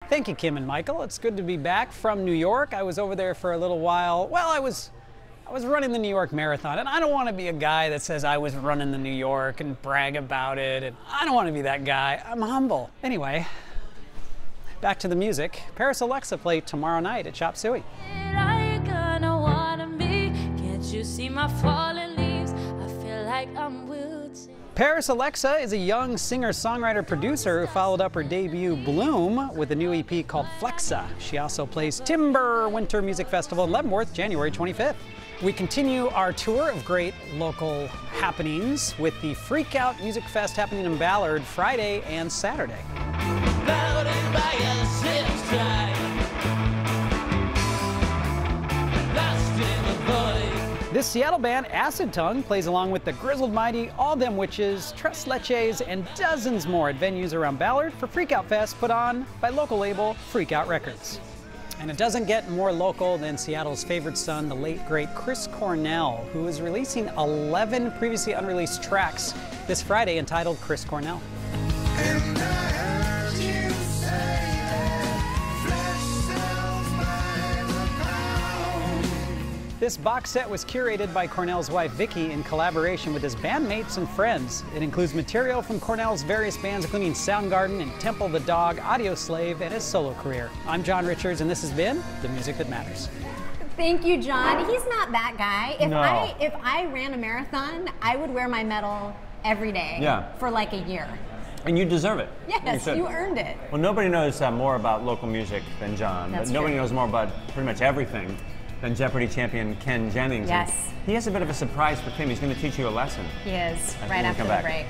Thank you, Kim and Michael. It's good to be back from New York. I was over there for a little while. Well, I was running the New York Marathon, and I don't want to be a guy that says I was running the New York and brag about it. And I don't want to be that guy. I'm humble. Anyway, back to the music. Parisalexa play tomorrow night at Chop Suey. Can't you see my falling leaves? I feel like I'm wilting. Parisalexa is a young singer-songwriter-producer who followed up her debut Bloom with a new EP called Flexa. She also plays Timber Winter Music Festival in Leavenworth, January 25th. We continue our tour of great local happenings with the Freak Out Music Fest happening in Ballard Friday and Saturday. This Seattle band, Acid Tongue, plays along with the Grizzled Mighty, All Them Witches, Tres Leches, and dozens more at venues around Ballard for Freak Out Fest put on by local label Freak Out Records. And it doesn't get more local than Seattle's favorite son, the late, great Chris Cornell, who is releasing 11 previously unreleased tracks this Friday entitled Chris Cornell. This box set was curated by Cornell's wife, Vicky, in collaboration with his bandmates and friends. It includes material from Cornell's various bands, including Soundgarden and Temple the Dog, Audioslave, and his solo career. I'm John Richards, and this has been The Music That Matters. Thank you, John. He's not that guy. If I ran a marathon, I would wear my medal every day for like a year. And you deserve it. Yes, you earned it. Well, nobody knows more about local music than John, but nobody knows more about pretty much everything than Jeopardy champion Ken Jennings. Yes. He has a bit of a surprise for Kim. He's going to teach you a lesson. He is, right after the break.